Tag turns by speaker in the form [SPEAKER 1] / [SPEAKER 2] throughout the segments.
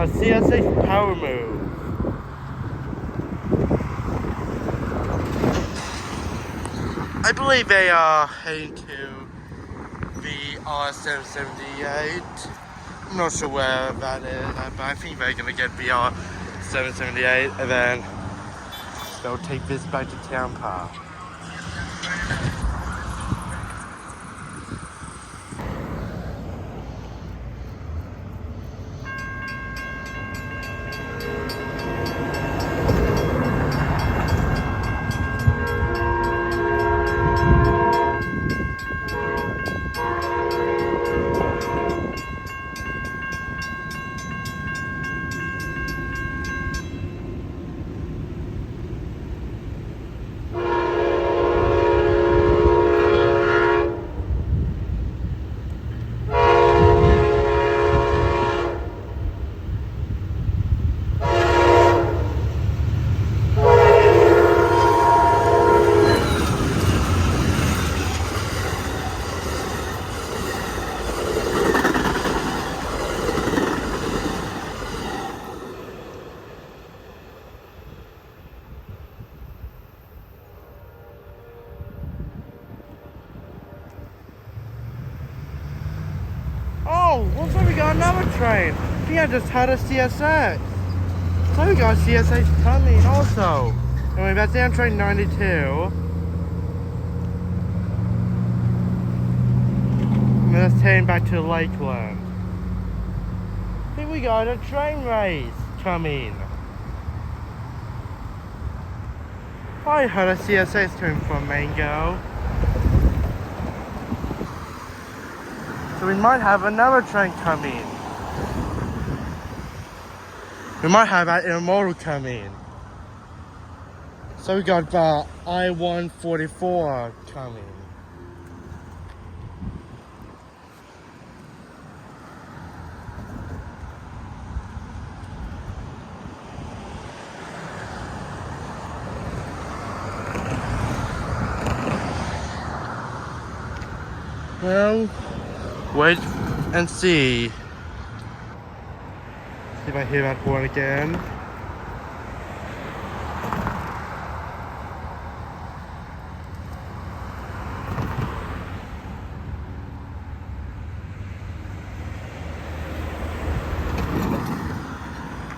[SPEAKER 1] CSX Powermove. I believe they are heading to VR 778. I'm not sure where that is, but I think they're gonna get VR 778 and then they'll take this back to Town Park. Oh, looks like we got another train. I think I just had a CSX. So we got CSX coming also. Anyway, that's Amtrak 92. And that's heading back to Lakeland. I think we got a train race coming. I heard a CSX coming from Mango. So we might have another train coming. We might have an intermodal coming. So we got the I144 coming. Well, wait and see. See if I hear that horn again.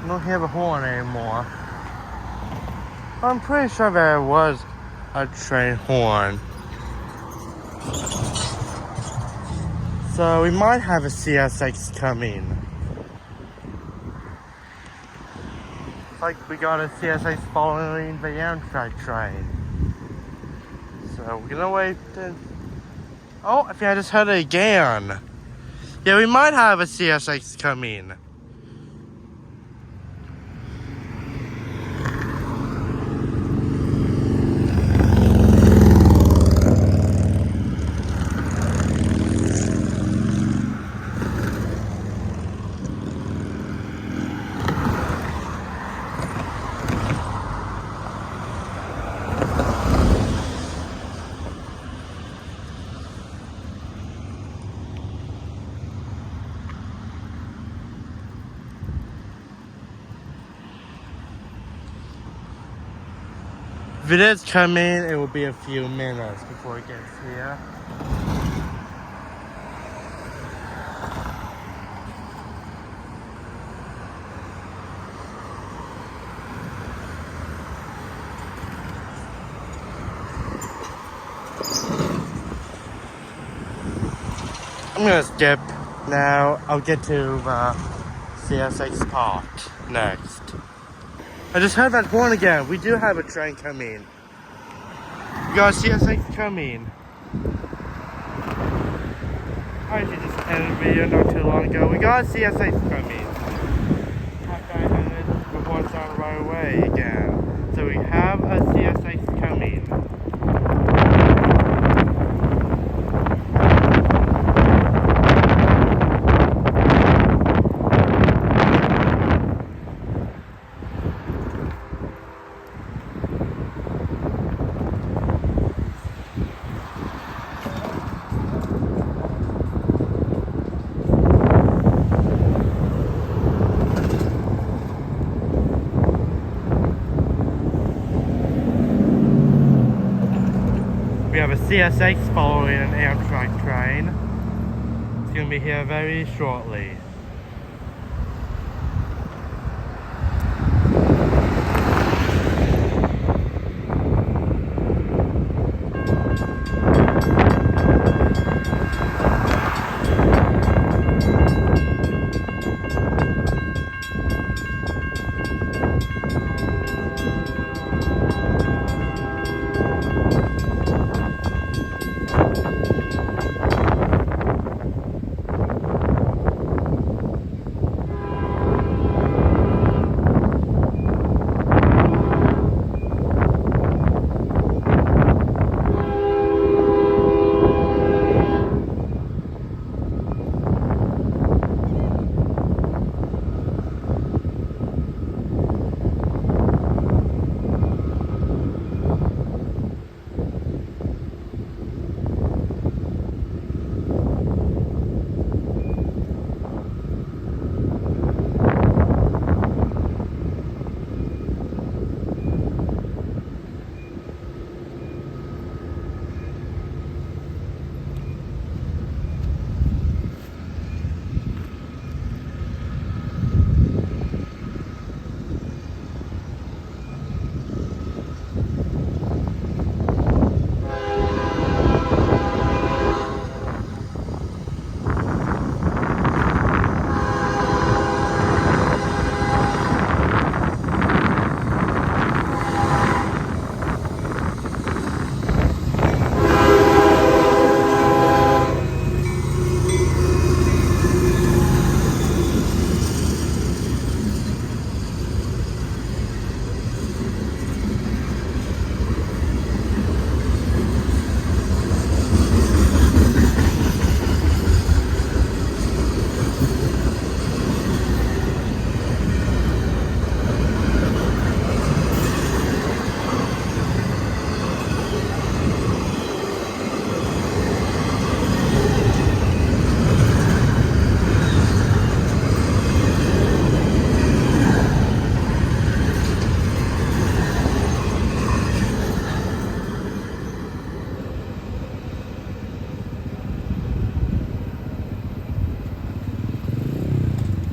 [SPEAKER 1] I don't hear the horn anymore. I'm pretty sure there was a train horn. So we might have a CSX coming. It's like we got a CSX following the Amtrak train. So we're gonna wait and... Oh, I think I just heard it again. Yeah, we might have a CSX coming. If it is coming, it will be a few minutes before it gets here. I'm gonna skip now. I'll get to CSX Park next. I just heard that horn again. We do have a train coming. We got a CSX coming. I actually just ended a video not too long ago. We got a CSX coming. The horn sounded right away again. So we have a CSX coming. CSX following an Amtrak train. It's going to be here very shortly.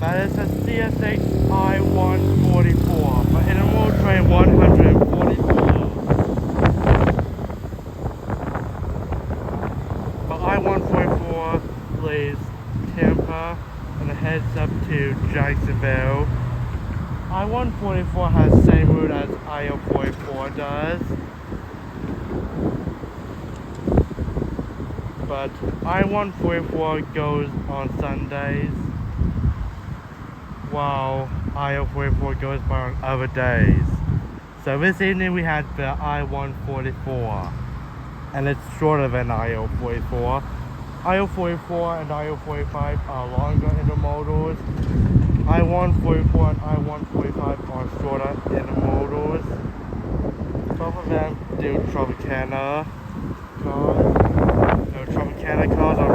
[SPEAKER 1] That is a CSX I144 for intermodal train 144. For I144 leaves Tampa and heads up to Jacksonville. I144 has the same route as I044 does, but I144 goes on Sundays, while I044 goes by on other days. So this evening we had the I144, and it's shorter than I044. I044 and I045 are longer intermodals. I144 and I145 are shorter intermodals. Both of them do Tropicana cars. So Tropicana cars are